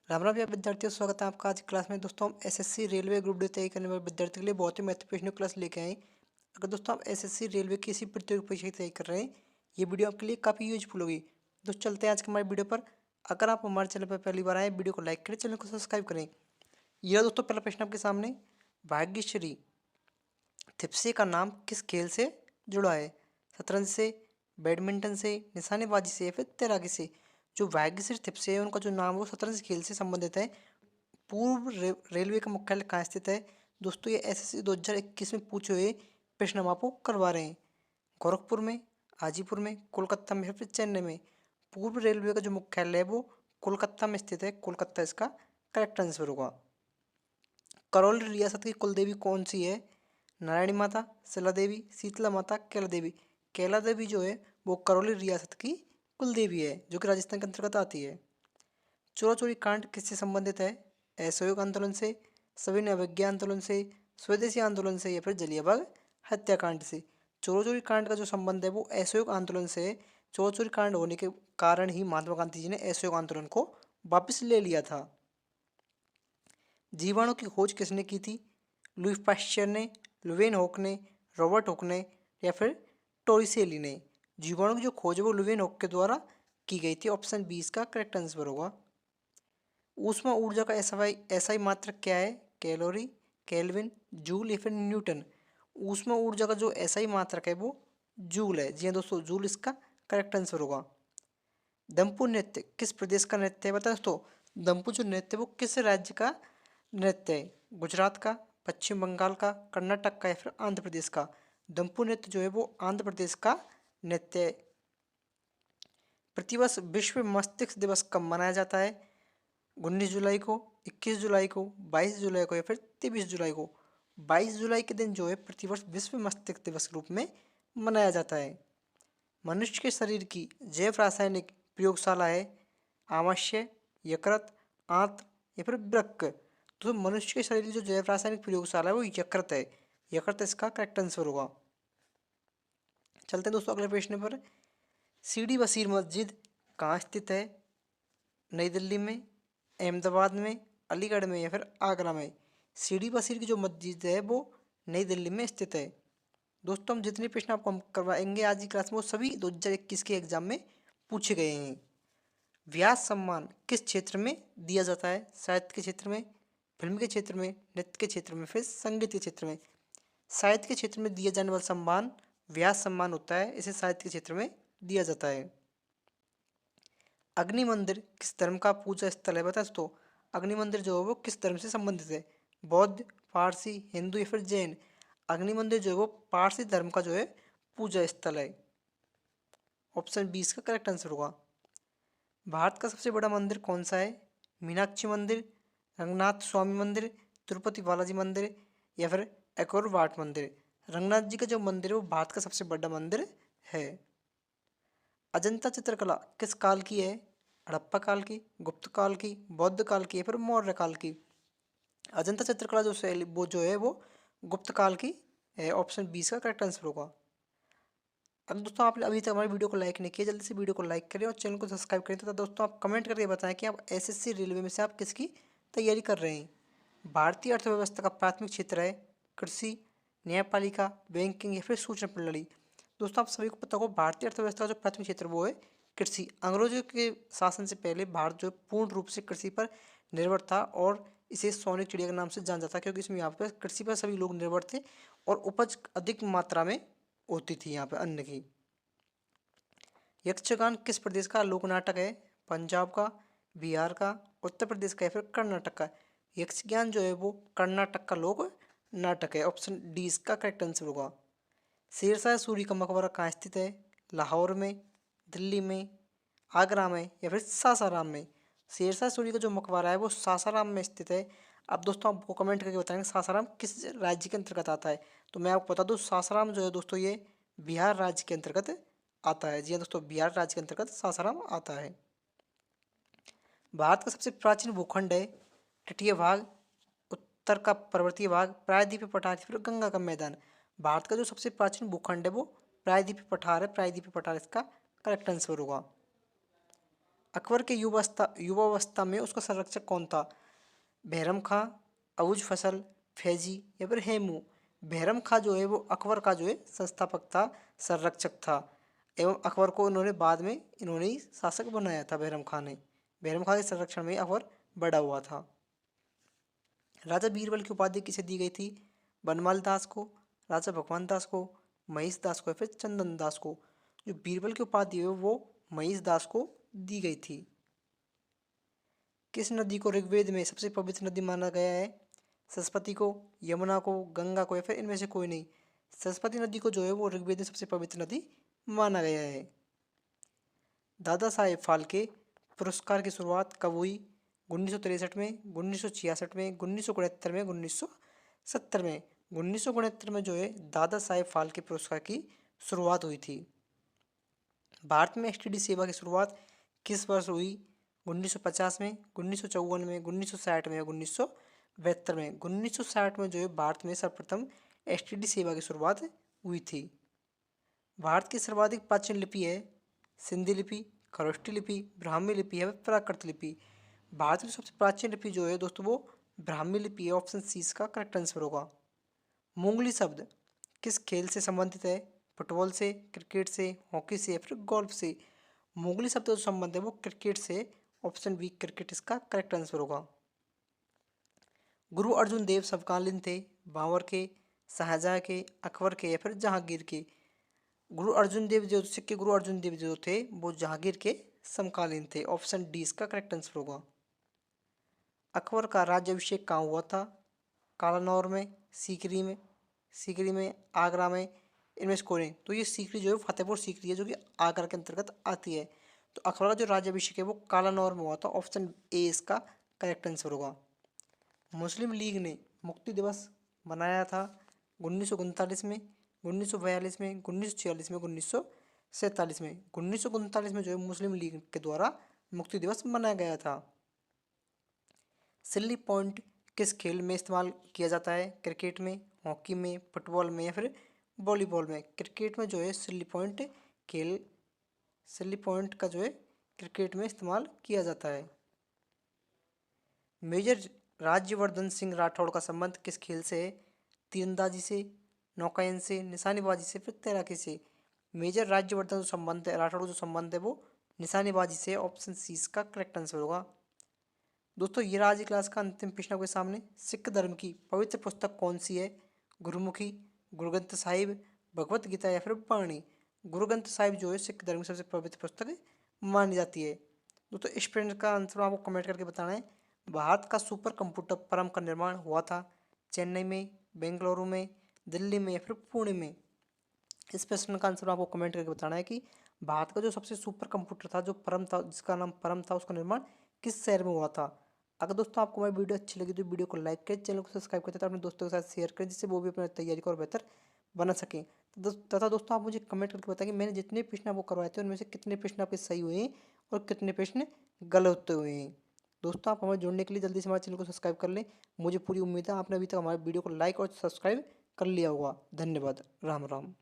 राम राम विद्यार्थियों, स्वागत है आपका आज की क्लास में। दोस्तों हम एसएससी रेलवे ग्रुप डी तैयारी करने वाले विद्यार्थियों के लिए बहुत ही महत्वपूर्ण क्लास लेके आए। अगर दोस्तों आप एसएससी रेलवे की किसी प्रतियोगी परीक्षा की तैयारी कर रहे हैं, ये वीडियो आपके लिए काफ़ी यूजफुल होगी। दोस्तों चलते हैं आज के हमारे वीडियो पर। अगर आप हमारे चैनल पर पहली बार आए, वीडियो को लाइक करें, चैनल को सब्सक्राइब करें। यह दोस्तों पहला प्रश्न आपके सामने, भाग्यश्री थिप्से का नाम किस खेल से जुड़ा है? शतरंज से, बैडमिंटन से, निशानेबाजी से या फिर तैराकी से? जो भाग्यश्री थिप्से है उनका जो नाम है वो शतरंज खेल से संबंधित है। रेलवे का मुख्यालय कहाँ स्थित है? दोस्तों ये एसएससी 2021 में पूछे हुए प्रश्न हम आपको करवा रहे हैं। गोरखपुर में, हाजीपुर में, कोलकाता में या फिर चेन्नई में? पूर्व रेलवे का जो मुख्यालय है वो कोलकाता में स्थित है। कोलकाता इसका करेक्ट आंसर होगा। करौली रियासत की कुल देवी कौन सी है? नारायणी माता, शिला देवी, शीतला माता, कैला देवी? कैला देवी जो है वो करौली रियासत की कुल देवी है, जो कि राजस्थान के अंतर्गत आती है। चोरा चोरी कांड किससे संबंधित है? असहयोग आंदोलन से, सविनय अवज्ञा आंदोलन से, स्वदेशी आंदोलन से या फिर जलियांवाला हत्याकांड से? चोरा चोरी कांड का जो संबंध है वो असहयोग आंदोलन से है। चोरा चोरी कांड होने के कारण ही महात्मा गांधी जी ने असहयोग आंदोलन को वापस ले लिया था। जीवाणु की खोज किसने की थी? लुई पाश्चर ने, लुवेन होक ने, रॉबर्ट हुक ने या फिर टोरिसेली ने? जीवाणु की जो खोज है वो लुवेन होक के द्वारा की गई थी। ऑप्शन बी इसका करेक्ट आंसर होगा। ऊष्मा ऊर्जा का एसआई मात्रक क्या है? कैलोरी, केल्विन, जूल या फिर न्यूटन? ऊष्मा ऊर्जा का जो एसआई मात्रक है वो जूल है। जी हाँ दोस्तों, जूल इसका करेक्ट आंसर होगा। दंपु नृत्य किस प्रदेश का नृत्य है? बता दोस्तों, दंपु जो नृत्य है वो किस राज्य का नृत्य है? गुजरात का, पश्चिम बंगाल का, कर्नाटक का या फिर आंध्र प्रदेश का? दंपु नृत्य जो है वो आंध्र प्रदेश का नृत्य है। प्रतिवर्ष विश्व मस्तिष्क दिवस कब मनाया जाता है? 19 जुलाई को, 21 जुलाई को, 22 जुलाई को या फिर 23 जुलाई को? 22 जुलाई के दिन जो है प्रतिवर्ष विश्व मस्तिष्क दिवस के रूप में मनाया जाता है। मनुष्य के शरीर की जैव रासायनिक प्रयोगशाला है? आमाशय, यकृत, आंत्र या फिर वृक्क? तो मनुष्य के शरीर की जो जैव रासायनिक प्रयोगशाला है वो यकृत है। यकृत इसका करेक्ट आंसर होगा। चलते हैं दोस्तों अगले प्रश्न पर। सीडी बशीर मस्जिद कहाँ स्थित है? नई दिल्ली में, अहमदाबाद में, अलीगढ़ में या फिर आगरा में? सीडी बशीर की जो मस्जिद है वो नई दिल्ली में स्थित है। दोस्तों हम जितने प्रश्न आपको हम करवाएंगे आज की क्लास में वो सभी 2021 के एग्जाम में पूछे गए हैं। व्यास सम्मान किस क्षेत्र में दिया जाता है? साहित्य के क्षेत्र में, फिल्म के क्षेत्र में, नृत्य के क्षेत्र में, फिर संगीत के क्षेत्र में? साहित्य के क्षेत्र में दिया जाने वाला सम्मान व्यास सम्मान होता है। इसे साहित्य के क्षेत्र में दिया जाता है। अग्नि मंदिर किस धर्म का पूजा स्थल है? बता दोस्तों, अग्नि मंदिर जो है वो किस धर्म से संबंधित है? बौद्ध, पारसी, हिंदू या फिर जैन? अग्नि मंदिर जो है वो पारसी धर्म का जो है पूजा स्थल है। ऑप्शन 20 का करेक्ट आंसर होगा। भारत का सबसे बड़ा मंदिर कौन सा है? मीनाक्षी मंदिर, रंगनाथ स्वामी मंदिर, तिरुपति बालाजी मंदिर या फिर एकोर वाट मंदिर? रंगनाथ जी का जो मंदिर है वो भारत का सबसे बड़ा मंदिर है। अजंता चित्रकला किस काल की है? हड़प्पा काल की, गुप्त काल की, बौद्ध काल की या फिर मौर्य काल की? अजंता चित्रकला जो शैली वो जो है वो गुप्त काल की है। ऑप्शन 20 का करेक्ट आंसर होगा। अगर दोस्तों आपने अभी तक हमारी वीडियो को लाइक नहीं किया, जल्दी से वीडियो को लाइक करें और चैनल को सब्सक्राइब करें तथा दोस्तों आप कमेंट करके बताएं कि आप एसएससी रेलवे में से आप किसकी तैयारी कर रहे हैं। भारतीय अर्थव्यवस्था का प्राथमिक क्षेत्र है? कृषि, न्यायपालिका, बैंकिंग या फिर सूचना प्रणाली? दोस्तों आप सभी को पता होगा भारतीय अर्थव्यवस्था का जो प्राथमिक क्षेत्र वो है कृषि। अंग्रेजों के शासन से पहले भारत जो पूर्ण रूप से कृषि पर निर्भर था और इसे सोने की चिड़िया के नाम से जाना जाता, क्योंकि इसमें यहाँ पर कृषि पर सभी लोग निर्भर थे और उपज अधिक मात्रा में होती थी यहाँ पर अन्न की। यक्षगान किस प्रदेश का लोक नाटक है? पंजाब का, बिहार का, उत्तर प्रदेश का या फिर कर्नाटक का? यक्षगान जो है वो कर्नाटक का लोक नाटक है। ऑप्शन डी इसका करेक्ट आंसर होगा। शेरशाह सूरी का मकबरा कहाँ स्थित है? लाहौर में, दिल्ली में, आगरा में या फिर सासाराम में? शेरशाह सूरी का जो मकबरा है वो सासाराम में स्थित है। अब दोस्तों आपको कमेंट करके बताएंगे सासाराम किस राज्य के अंतर्गत आता है। तो मैं आपको बता दूं सासाराम जो है दोस्तों ये बिहार राज्य के अंतर्गत आता है। जी हाँ दोस्तों, बिहार राज्य के अंतर्गत सासाराम आता है। भारत का सबसे प्राचीन भूखंड है? तटीय भाग, उत्तर का पर्वतीय भाग, प्रायद्वीपीय पठार या फिर गंगा का मैदान? भारत का जो सबसे प्राचीन भूखंड है वो प्रायद्वीपीय पठार है। प्रायद्वीपीय पठार इसका करेक्ट आंसर होगा। अकबर के युवावस्था में उसका संरक्षक कौन था? बहरम खां, अबुल फसल, फैजी या फिर हेमू। बहरम खां जो है वो अकबर का जो है संस्थापक था, संरक्षक था, एवं अकबर को इन्होंने बाद में इन्होंने ही शासक बनाया था। बहरम खां ने, बहरम खां के संरक्षण में अकबर बड़ा हुआ था। राजा बीरबल की उपाधि किसे दी गई थी? बनमाल दास को, राजा भगवान दास को, महेश दास को या फिर चंदन दास को। जो बीरबल की उपाधि है वो महेश दास को दी गई थी। किस नदी को ऋग्वेद में सबसे पवित्र नदी माना गया है? सरस्वती को, यमुना को, गंगा को या फिर इनमें से कोई नहीं। सरस्वती नदी को जो है वो ऋग्वेद में सबसे पवित्र नदी माना गया है। दादा साहेब फाल्के पुरस्कार की शुरुआत कब हुई? 1963 में, 1966 में, 1969 में, 1970 में। 1969 में जो है दादा साहेब फाल्के पुरस्कार की शुरुआत हुई थी। भारत में एसटीडी सेवा की शुरुआत किस वर्ष हुई? 1950 में, 1954 में, 1960 में या 1972 में। 1960 में जो है भारत में सर्वप्रथम एसटीडी सेवा की शुरुआत हुई थी। भारत की सर्वाधिक प्राचीन लिपि है सिंधी लिपि, खरोष्टी लिपि, ब्राह्मी लिपि है प्राकृत लिपि। भारत की सबसे प्राचीन लिपि जो है दोस्तों वो ब्राह्मी लिपि है। ऑप्शन सी इसका करेक्ट आंसर होगा। मुंगली शब्द किस खेल से संबंधित है? फुटबॉल से, क्रिकेट से, हॉकी से या फिर गोल्फ से। मुंगली शब्द का जो संबंध है वो क्रिकेट से। ऑप्शन बी क्रिकेट इसका करेक्ट आंसर होगा। गुरु अर्जुन देव समकालीन थे? बाबर के, शाहजहां के, अकबर के या फिर जहांगीर के। गुरु अर्जुन देव जो सिक्के गुरु अर्जुन देव जो थे वो जहांगीर के समकालीन थे। ऑप्शन डी इसका करेक्ट आंसर होगा। अकबर का राज्याभिषेक कहाँ हुआ था? कालानौर में, सीकरी में, आगरा में, इनमें से कोई नहीं। तो ये सीकरी जो है फतेहपुर सीकरी है जो कि आगरा के अंतर्गत आती है। तो अकबर का जो राज्याभिषेक है वो कालानौर में हुआ था। ऑप्शन ए इसका करेक्ट आंसर होगा। मुस्लिम लीग ने मुक्ति दिवस मनाया था 1939 में, 1942 में, 1946 में, 1947 में। 1939 में जो है मुस्लिम लीग के द्वारा मुक्ति दिवस मनाया गया था। सिल्ली पॉइंट किस खेल में इस्तेमाल किया जाता है? क्रिकेट में, हॉकी में, फुटबॉल में या फिर वॉलीबॉल में। क्रिकेट में जो है सिल्ली पॉइंट का जो है क्रिकेट में इस्तेमाल किया जाता है। मेजर राज्यवर्धन सिंह राठौड़ का संबंध किस खेल से है? तीरंदाजी से, नौकायन से, निशानेबाजी से, फिर तैराकी से। मेजर राज्यवर्धन जो संबंध है राठौड़ जो संबंध है वो निशानेबाजी से। ऑप्शन सी इसका करेक्ट आंसर होगा। दोस्तों ये आज की क्लास का अंतिम प्रश्न आपके सामने। सिख धर्म की पवित्र पुस्तक कौन सी है? गुरुमुखी, गुरु ग्रंथ साहिब, भगवत गीता या फिर वाणी। गुरु ग्रंथ साहिब जो है सिख धर्म की सबसे पवित्र पुस्तक मानी जाती है। दोस्तों इस प्रश्न का आंसर आपको कमेंट करके बताना है। भारत का सुपर कंप्यूटर परम का निर्माण हुआ था चेन्नई में, बेंगलुरु में, दिल्ली में या फिर पुणे में। इस प्रश्न का आंसर आपको कमेंट करके बताना है कि भारत का जो सबसे सुपर कंप्यूटर था जो परम था जिसका नाम परम था उसका निर्माण किस शहर में हुआ था। अगर दोस्तों आपको हमारी वीडियो अच्छी लगी तो वीडियो को लाइक करें, चैनल को सब्सक्राइब करें तथा अपने दोस्तों के साथ शेयर करें जिससे वो भी अपनी तैयारी को और बेहतर बना सकें। तथा दोस्तों आप मुझे कमेंट करके बताएं कि मैंने जितने प्रश्न आपको करवाए थे उनमें से कितने प्रश्न आपके सही हुए हैं और कितने प्रश्न गलत हुए हैं। दोस्तों आप हमें जुड़ने के लिए जल्दी से हमारे चैनल को सब्सक्राइब कर लें। मुझे पूरी उम्मीद है आपने अभी तक हमारे वीडियो को लाइक और सब्सक्राइब कर लिया होगा। धन्यवाद। राम राम।